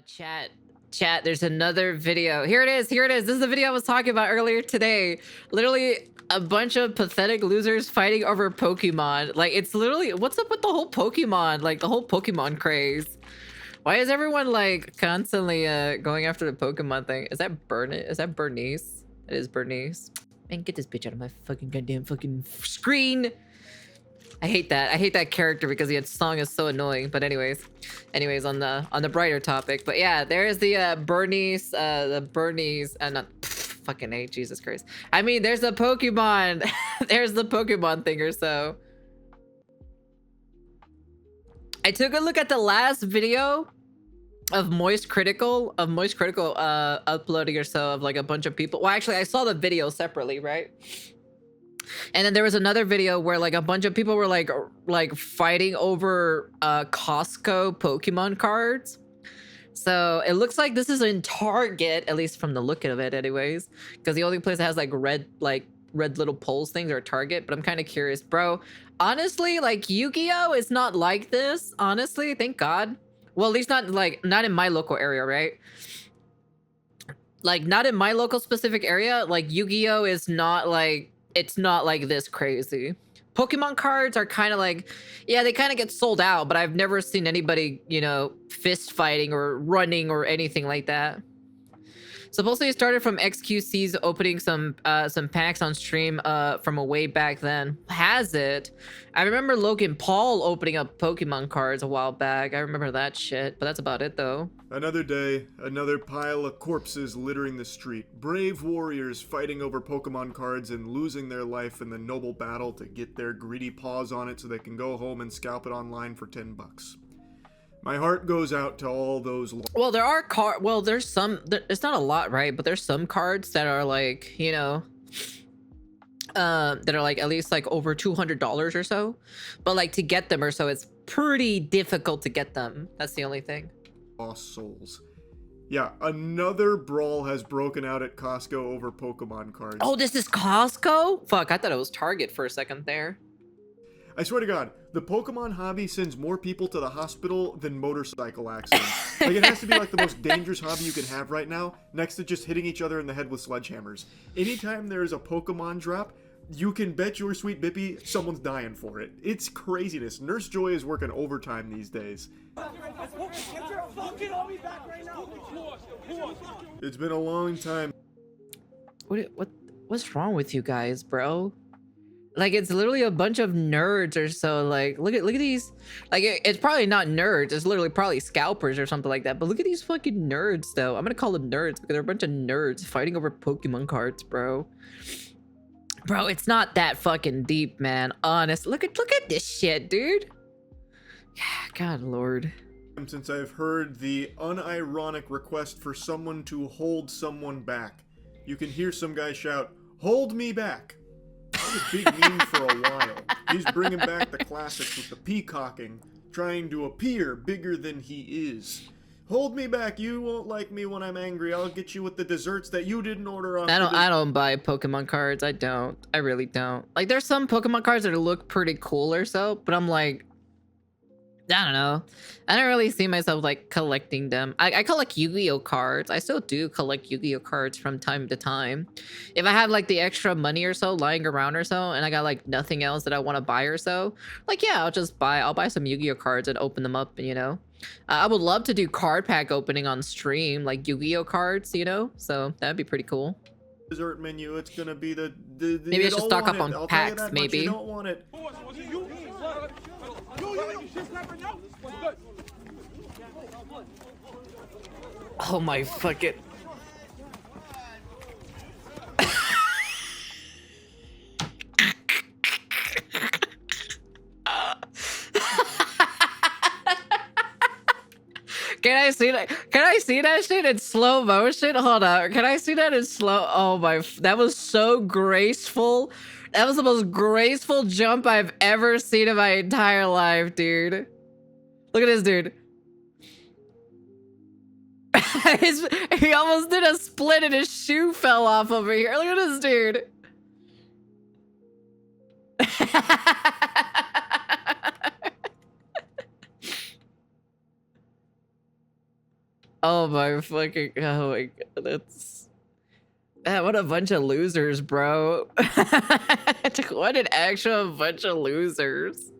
Chat, there's another video. Here it is. This is the video I was talking about earlier today. Literally a bunch of pathetic losers fighting over Pokemon. Like, it's literally, what's up with the whole Pokemon, like the whole Pokemon craze? Why is everyone like constantly going after the Pokemon thing? Is that Bernice? It is Bernice. Man, get this bitch out of my fucking goddamn fucking screen. I hate that character because the song is so annoying. But anyways, on the brighter topic. But yeah, there's the Bernice, not fucking hate, Jesus Christ. I mean, there's the Pokemon, there's the Pokemon thing or so. I took a look at the last video of Moist Critical uploading or so of like a bunch of people. Well, actually, I saw the video separately, right? And then there was another video where like a bunch of people were like fighting over Costco Pokemon cards. So it looks like this is in Target, at least from the look of it anyways, because the only place that has like red little poles things are Target. But I'm kind of curious, bro. Honestly, like Yu-Gi-Oh is not like this, honestly, thank God. Well, at least not in my local area, right? Like not in my local specific area. Like Yu-Gi-Oh is not like, it's not like this crazy. Pokemon cards are kind of like, yeah, they kind of get sold out, but I've never seen anybody, you know, fist fighting or running or anything like that. Supposedly it started from XQC's opening some packs on stream from a way back then. Has it? I remember Logan Paul opening up Pokemon cards a while back. I remember that shit, but that's about it though. Another day, another pile of corpses littering the street. Brave warriors fighting over Pokemon cards and losing their life in the noble battle to get their greedy paws on it so they can go home and scalp it online for 10 bucks. My heart goes out to all those. Well, there are there's some, it's not a lot, right? But there's some cards that are like, you know, that are like at least like over $200 or so. But like to get them or so, it's pretty difficult to get them. That's the only thing. Lost souls. Yeah, another brawl has broken out at Costco over Pokemon cards. Oh, this is Costco? Fuck, I thought it was Target for a second there. I swear to God, the Pokemon hobby sends more people to the hospital than motorcycle accidents. Like, it has to be like the most dangerous hobby you can have right now, next to just hitting each other in the head with sledgehammers. Anytime there is a Pokemon drop, you can bet your sweet Bippy someone's dying for it. It's craziness. Nurse Joy is working overtime these days. It's been a long time. What's wrong with you guys, bro? Like, it's literally a bunch of nerds or so. Like, look at these. Like, it's probably not nerds. It's literally probably scalpers or something like that. But look at these fucking nerds, though. I'm gonna call them nerds because they're a bunch of nerds fighting over Pokemon cards, bro. Bro, it's not that fucking deep, man. Honest. Look at this shit, dude. Yeah, God Lord. Since I've heard the unironic request for someone to hold someone back. You can hear some guy shout, "Hold me back." That was a big meme for a while. He's bringing back the classics with the peacocking, trying to appear bigger than he is. Hold me back, you won't like me when I'm angry. I'll get you with the desserts that you didn't order on. I don't buy Pokemon cards. I don't. I really don't. Like, there's some Pokemon cards that look pretty cool or so, but I'm like, I don't know. I don't really see myself like collecting them. I collect Yu-Gi-Oh cards. I still do collect Yu-Gi-Oh cards from time to time. If I have like the extra money or so lying around or so, and I got like nothing else that I want to buy or so, like, yeah, I'll buy some Yu-Gi-Oh cards and open them up, you know. I would love to do card pack opening on stream, like Yu-Gi-Oh cards, you know. So that'd be pretty cool. Dessert menu. It's gonna be the maybe I should stock up on packs. Maybe. You don't want it. Oh my fucking. Can I see that? Can I see that shit in slow motion? Hold on. Can I see that in slow? Oh my, that was so graceful. That was the most graceful jump I've ever seen in my entire life, dude. Look at this dude. He almost did a split and his shoe fell off over here. Look at this dude. Oh my fucking, oh my god, that's, man, what a bunch of losers, bro. What an actual bunch of losers.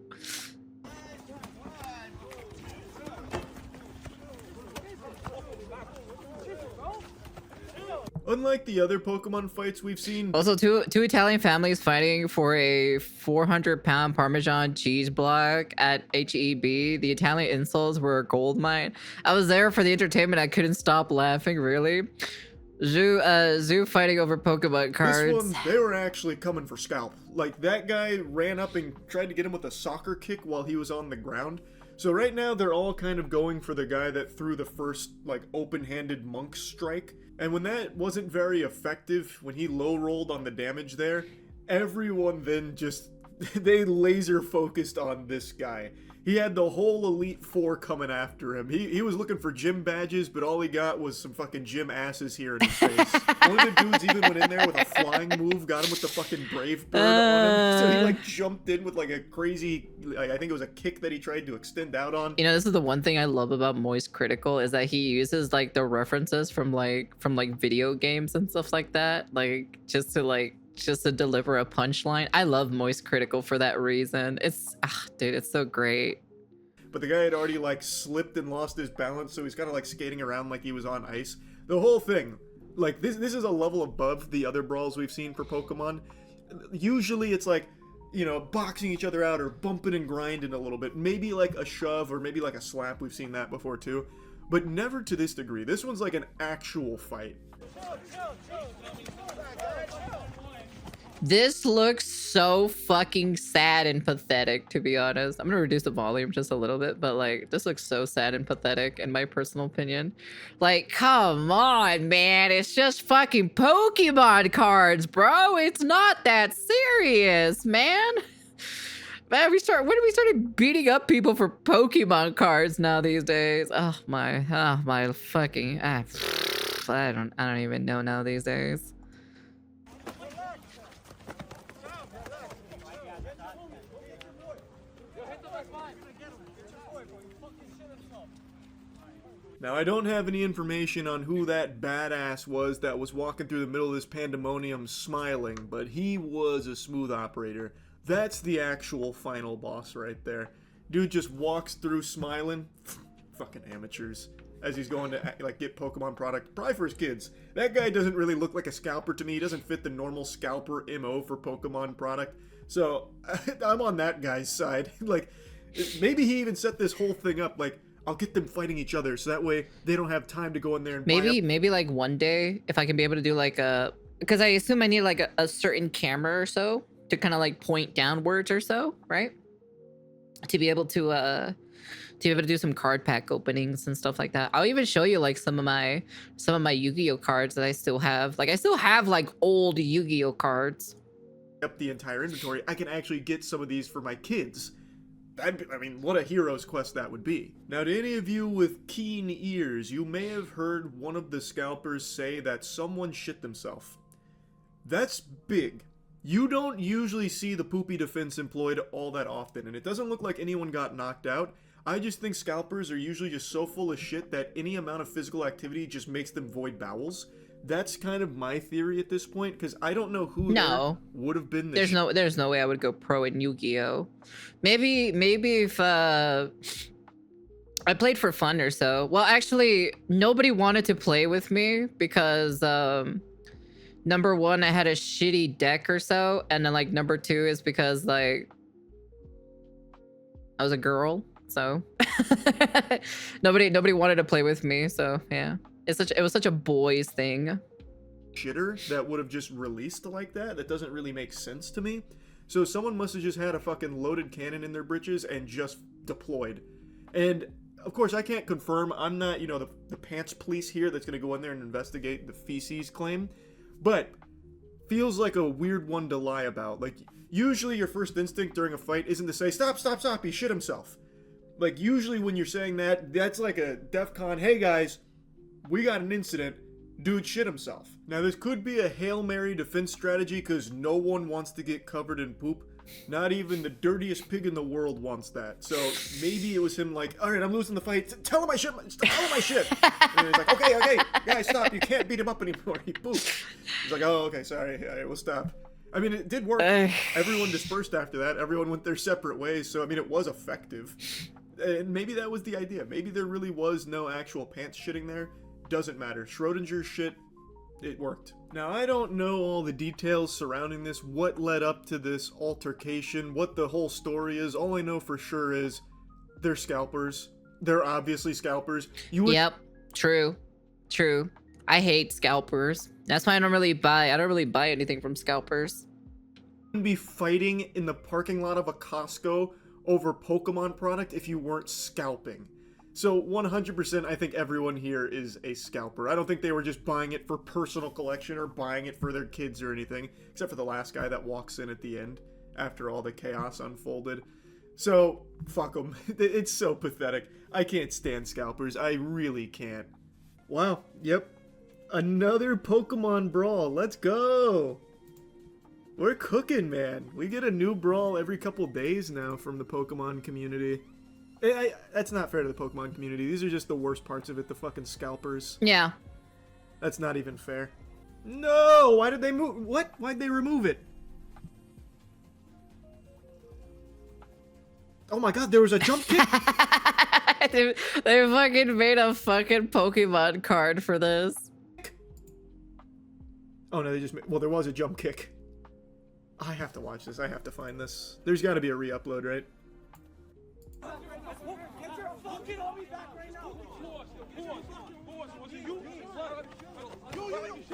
Unlike the other Pokemon fights we've seen, Also, two Italian families fighting for a 400-pound Parmesan cheese block at HEB. The Italian insults were a gold mine. I was there for the entertainment. I couldn't stop laughing, really. Zoo fighting over Pokemon cards. this one, they were actually coming for Scalp. Like, that guy ran up and tried to get him with a soccer kick while he was on the ground. So right now, they're all kind of going for the guy that threw the first, like, open-handed monk strike. And when that wasn't very effective, when he low-rolled on the damage there, everyone then just, they laser focused on this guy. He had the whole Elite Four coming after him. He was looking for gym badges, but all he got was some fucking gym asses here in his face. One of the dudes even went in there with a flying move, got him with the fucking Brave Bird on him. So he like jumped in with like a crazy, like, I think it was a kick that he tried to extend out on. You know, this is the one thing I love about Moist Critical is that he uses like the references from video games and stuff like that, like just to deliver a punchline. I love Moist Critical for that reason. It's, dude, it's so great. But the guy had already like slipped and lost his balance, so he's kind of like skating around like he was on ice. The whole thing, like this is a level above the other brawls we've seen for Pokemon. Usually it's like, you know, boxing each other out or bumping and grinding a little bit. Maybe like a shove or maybe like a slap. We've seen that before too. But never to this degree. This one's like an actual fight. This looks so fucking sad and pathetic, to be honest. I'm gonna reduce the volume just a little bit, but like, this looks so sad and pathetic in my personal opinion. Like, come on, man. It's just fucking Pokemon cards, bro. It's not that serious, man. Man, when we started beating up people for Pokemon cards now these days. Oh my fucking, I don't even know now these days. Now, I don't have any information on who that badass was that was walking through the middle of this pandemonium smiling, but he was a smooth operator. That's the actual final boss right there. Dude just walks through smiling. Fucking amateurs. As he's going to like get Pokemon product, probably for his kids. That guy doesn't really look like a scalper to me. He doesn't fit the normal scalper MO for Pokemon product. So I'm on that guy's side. Like, maybe he even set this whole thing up like, I'll get them fighting each other so that way they don't have time to go in there and maybe like one day if I can be able to do like because I assume I need like a certain camera or so to kind of like point downwards or so, right? To be able to do some card pack openings and stuff like that. I'll even show you like some of my Yu-Gi-Oh cards that I still have. Like I still have like old Yu-Gi-Oh cards. Up the entire inventory. I can actually get some of these for my kids. I mean, what a hero's quest that would be. Now, to any of you with keen ears, you may have heard one of the scalpers say that someone shit themselves. That's big. You don't usually see the poopy defense employed all that often, and it doesn't look like anyone got knocked out. I just think scalpers are usually just so full of shit that any amount of physical activity just makes them void bowels. That's kind of my theory at this point, because I don't know who would have been the there's no way I would go pro in Yu-Gi-Oh. Maybe if I played for fun or so. Well, actually, nobody wanted to play with me because number one, I had a shitty deck or so, and then like number two is because like I was a girl, so nobody wanted to play with me. So yeah. It was such a boys thing. Shitter that would have just released like that? That doesn't really make sense to me. So someone must have just had a fucking loaded cannon in their britches and just deployed. And of course I can't confirm. I'm not, you know, the pants police here that's going to go in there and investigate the feces claim. But feels like a weird one to lie about. Like usually your first instinct during a fight isn't to say, stop, he shit himself. Like usually when you're saying that, that's like a DEFCON, hey guys, we got an incident, dude shit himself. Now this could be a Hail Mary defense strategy because no one wants to get covered in poop, Not even the dirtiest pig in the world wants that. So maybe it was him like, all right, I'm losing the fight. Tell him I shit. Tell him I shit. And he's like, okay, guys, stop. You can't beat him up anymore. He pooped. He's like, oh, okay, sorry. All right, we'll stop. I mean, it did work. Everyone dispersed after that. Everyone went their separate ways. So, I mean, it was effective. And maybe that was the idea. Maybe there really was no actual pants shitting there. Doesn't matter. Schrodinger's shit, it worked. Now, I don't know all the details surrounding this, what led up to this altercation, what the whole story is. All I know for sure is they're scalpers. They're obviously scalpers. Yep, true. I hate scalpers. That's why I don't really buy anything from scalpers. Be fighting in the parking lot of a Costco over Pokemon product if you weren't scalping. So 100% I think everyone here is a scalper. I don't think they were just buying it for personal collection or buying it for their kids or anything, except for the last guy that walks in at the end after all the chaos unfolded. So fuck them. It's so pathetic. I can't stand scalpers. I really can't. Wow. Yep. Another Pokemon brawl. Let's go. We're cooking, man. We get a new brawl every couple days now from the Pokemon community. That's not fair to the Pokemon community. These are just the worst parts of it, the fucking scalpers. Yeah. That's not even fair. No! Why did they move? What? Why'd they remove it? Oh my god, there was a jump kick! they fucking made a fucking Pokemon card for this. Oh no, they just made... Well, there was a jump kick. I have to watch this. I have to find this. There's got to be a re-upload, right?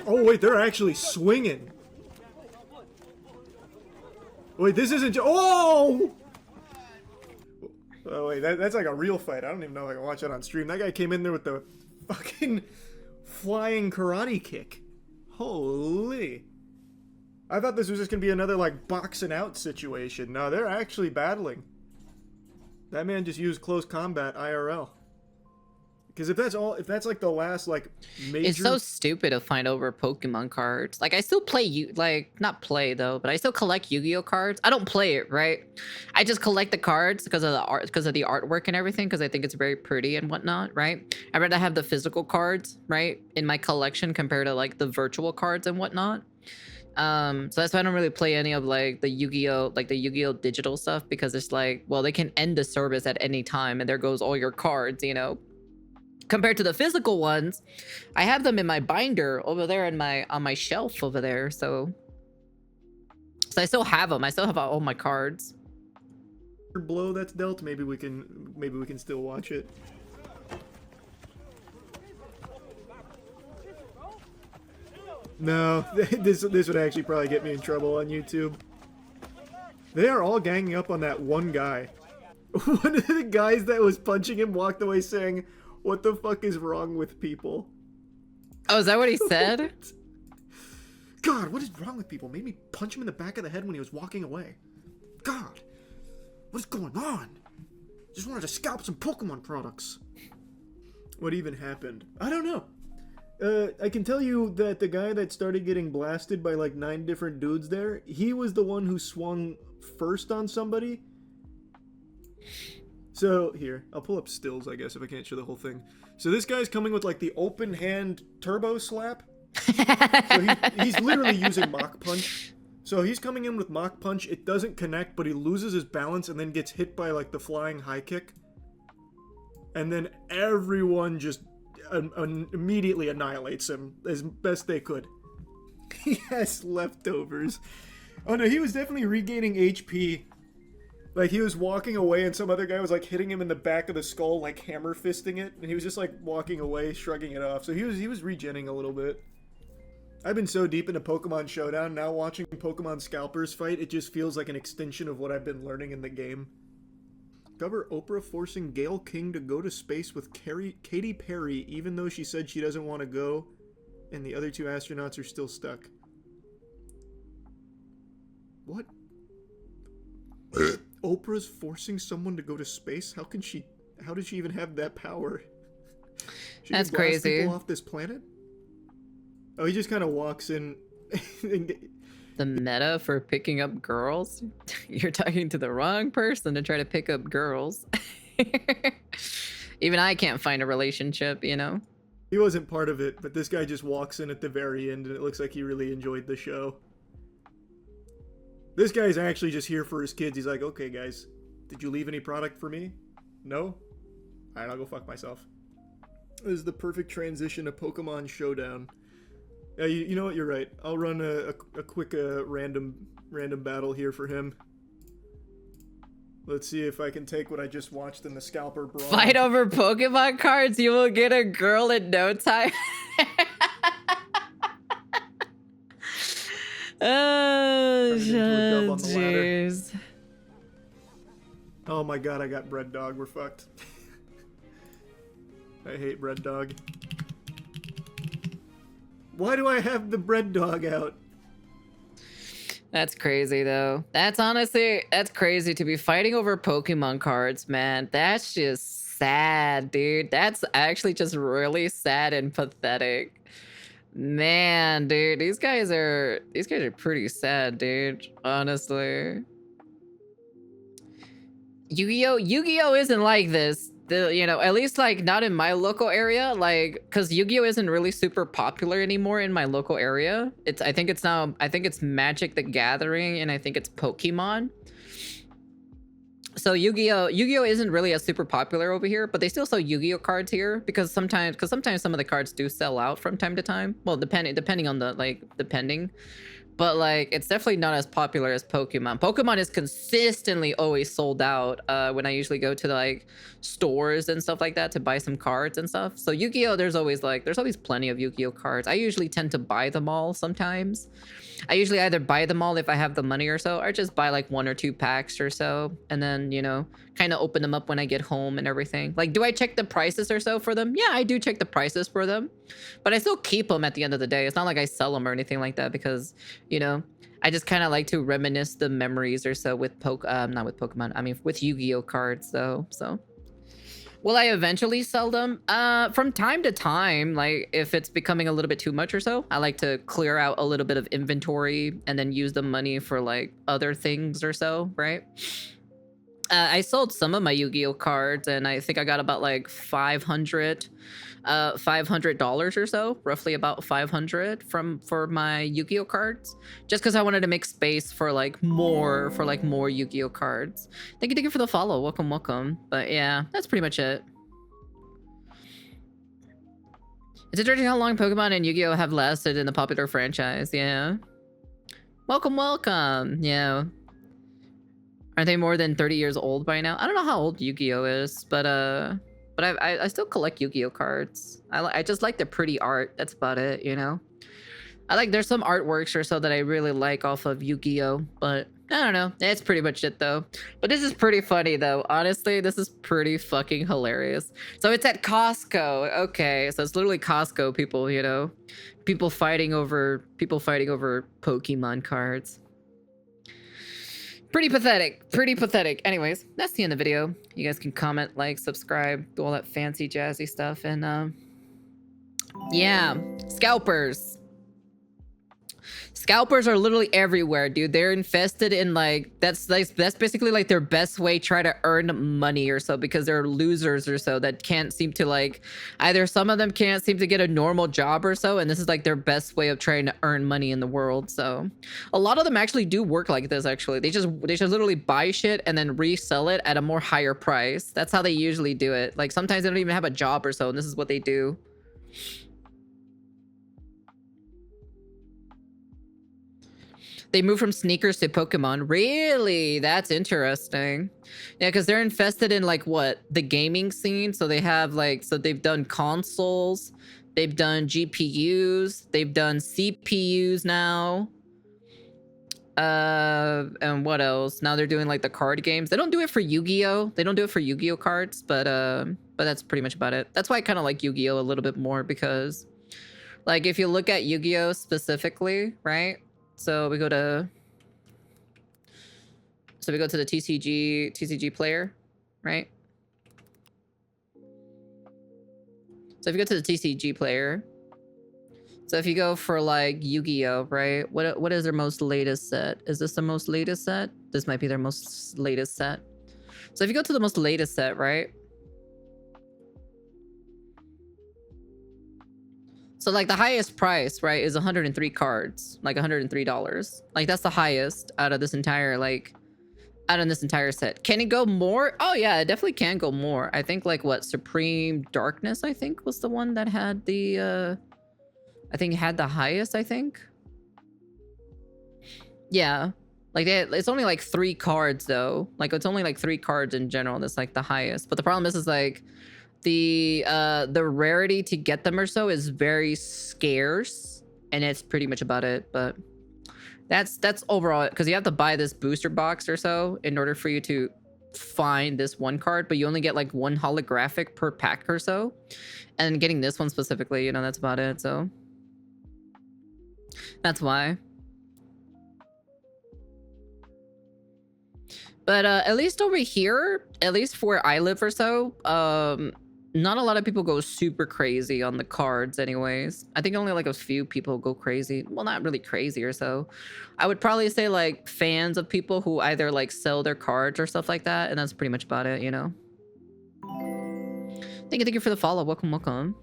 Oh wait, they're actually swinging. Wait, this isn't. Oh! Oh wait, that's like a real fight. I don't even know if I can watch that on stream. That guy came in there with the fucking flying karate kick. Holy! I thought this was just gonna be another like boxing out situation. No, they're actually battling. That man just used close combat IRL. Because if that's like the last like major... It's so stupid to find over Pokemon cards. Like I still play not play though, but I still collect Yu-Gi-Oh cards. I don't play it, right? I just collect the cards because of the art, because of the artwork and everything, because I think it's very pretty and whatnot, right? I'd rather have the physical cards, right, in my collection compared to like the virtual cards and whatnot. So that's why I don't really play any of like the Yu-Gi-Oh digital stuff, because it's like, well, they can end the service at any time and there goes all your cards, you know. Compared to the physical ones, I have them in my binder over there on my shelf over there, so I still have them. I still have all my cards. Blow that's dealt. Maybe we can still watch it. No, this would actually probably get me in trouble on YouTube. They are all ganging up on that one guy. One of the guys that was punching him walked away saying, "What the fuck is wrong with people?" Oh, is that what he said? God, what is wrong with people? Made me punch him in the back of the head when he was walking away. God, what is going on? Just wanted to scalp some Pokemon products. What even happened? I don't know. I can tell you that the guy that started getting blasted by like 9 different dudes there, he was the one who swung first on somebody. So, here, I'll pull up stills, I guess, if I can't show the whole thing. So this guy's coming with, like, the open hand turbo slap. So he's literally using Mach Punch. So he's coming in with Mach Punch, it doesn't connect, but he loses his balance and then gets hit by, like, the flying high kick. And then everyone just immediately annihilates him as best they could. He has leftovers. Oh no, he was definitely regaining HP. Like, he was walking away and some other guy was, like, hitting him in the back of the skull, like, hammer fisting it. And he was just, like, walking away, shrugging it off. So he was regenning a little bit. I've been so deep into Pokemon Showdown, now watching Pokemon Scalpers fight, it just feels like an extension of what I've been learning in the game. Cover Oprah forcing Gail King to go to space with Katy Perry, even though she said she doesn't want to go, and the other 2 astronauts are still stuck. What? Oprah's forcing someone to go to space? How did she even have that power? She That's can blast crazy. people off this planet? Oh, he just kind of walks in. The meta for picking up girls? You're talking to the wrong person to try to pick up girls. Even I can't find a relationship, you know? He wasn't part of it, but this guy just walks in at the very end and it looks like he really enjoyed the show. This guy's actually just here for his kids. He's like, okay guys, did you leave any product for me? No? Alright, I'll go fuck myself. This is the perfect transition to Pokemon Showdown. Yeah, you know what, you're right. I'll run a quick random battle here for him. Let's see if I can take what I just watched in the scalper brawl. Fight over Pokemon cards, you will get a girl in no time. Oh, jeez. Oh my god, I got Bread Dog. We're fucked. I hate Bread Dog. Why do I have the Bread Dog out? That's crazy, though. That's crazy to be fighting over Pokemon cards, man. That's just sad, dude. That's actually just really sad and pathetic. Man, dude, these guys are pretty sad, dude. Honestly. Yu-Gi-Oh isn't like this. You know, at least like not in my local area, like, because Yu-Gi-Oh isn't really super popular anymore in my local area. I think it's Magic the Gathering, and I think it's Pokemon. So Yu-Gi-Oh isn't really as super popular over here, but they still sell Yu-Gi-Oh cards here because sometimes some of the cards do sell out from time to time. Well, depending on the But like, it's definitely not as popular as Pokemon. Pokemon is consistently always sold out when I usually go to like stores and stuff like that to buy some cards and stuff. So Yu-Gi-Oh, there's always plenty of Yu-Gi-Oh cards. I usually tend to buy them all sometimes. I usually either buy them all if I have the money or so, or just buy like 1 or 2 packs or so. And then, you know, kind of open them up when I get home and everything. Like, do I check the prices or so for them? Yeah, I do check the prices for them. But I still keep them at the end of the day. It's not like I sell them or anything like that because, you know, I just kind of like to reminisce the memories or so with not with Pokemon. I mean, with Yu-Gi-Oh cards though. So will I eventually sell them? From time to time, like if it's becoming a little bit too much or so, I like to clear out a little bit of inventory and then use the money for like other things or so, right? I sold some of my Yu-Gi-Oh cards and I think I got about like $500 or so, roughly about 500 for my Yu-Gi-Oh cards, just because I wanted to make space for like more Yu-Gi-Oh cards. Thank you for the follow. Welcome. But yeah, that's pretty much it. It's interesting how long Pokemon and Yu-Gi-Oh have lasted in the popular franchise. Yeah. Welcome. Yeah. Aren't they more than 30 years old by now? I don't know how old Yu-Gi-Oh is, but I still collect Yu-Gi-Oh cards. I just like the pretty art. That's about it, you know? There's some artworks or so that I really like off of Yu-Gi-Oh, but I don't know. That's pretty much it though. But this is pretty funny though. Honestly, this is pretty fucking hilarious. So it's at Costco. Okay, so it's literally Costco people, you know? People fighting over Pokemon cards. Pretty pathetic. Anyways, that's the end of the video. You guys can comment, like, subscribe, do all that fancy jazzy stuff. And yeah, scalpers. Scalpers are literally everywhere, dude. They're infested in like that's basically like their best way to try to earn money or so, because they're losers or so that can't seem to like, either some of them can't seem to get a normal job or so, and this is like their best way of trying to earn money in the world. So a lot of them actually do work like this. Actually, they just literally buy shit and then resell it at a more higher price. That's how they usually do it. Like sometimes they don't even have a job or so, and this is what they do. They move from sneakers to Pokemon. Really? That's interesting. Yeah, because they're infested in like what? The gaming scene. So they have like, so they've done consoles, they've done GPUs, they've done CPUs now. And what else? Now they're doing like the card games. They don't do it for Yu-Gi-Oh! They don't do it for Yu-Gi-Oh! Cards, but that's pretty much about it. That's why I kind of like Yu-Gi-Oh! A little bit more, because like if you look at Yu-Gi-Oh! Specifically, right? So we go to the TCG player, right? So if you go to the TCG player, So if you go for like Yu-Gi-Oh, right? What is their most latest set? Is this the most latest set? This might be their most latest set. So if you go to the most latest set, right? So like the highest price, right, is 103 cards, like $103. Like that's the highest out of this entire set. Can it go more? Oh yeah, it definitely can go more. I think like what, Supreme Darkness, I think was the one that had the I think had the highest, I think. Yeah. Like it's only like 3 cards though. Like it's only like 3 cards in general that's like the highest. But the problem is like the rarity to get them or so is very scarce, and it's pretty much about it. But that's overall, because you have to buy this booster box or so in order for you to find this one card, but you only get like 1 holographic per pack or so, and getting this one specifically, you know, that's about it. So that's why. But at least over here, at least for where I live or so, not a lot of people go super crazy on the cards anyways. I think only like a few people go crazy. Well, not really crazy or so. I would probably say like fans of people who either like sell their cards or stuff like that. And that's pretty much about it, you know? Thank you for the follow. Welcome, welcome.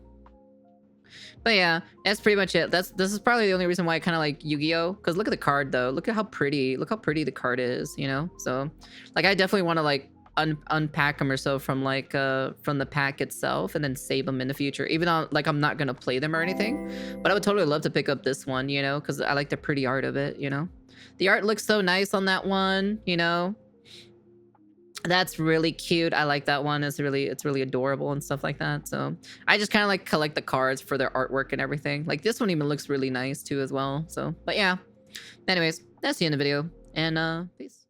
But yeah, that's pretty much it. This is probably the only reason why I kind of like Yu-Gi-Oh, because look at the card though. Look how pretty the card is, you know? So like I definitely want to like unpack them or so from like from the pack itself and then save them in the future, even though like I'm not gonna play them or anything. But I would totally love to pick up this one, you know, because I like the pretty art of it, you know? The art looks so nice on that one, you know? That's really cute. I like that one. It's really adorable and stuff like that. So I just kind of like collect the cards for their artwork and everything. Like this one even looks really nice too as well. So, but yeah. Anyways, that's the end of the video, and peace.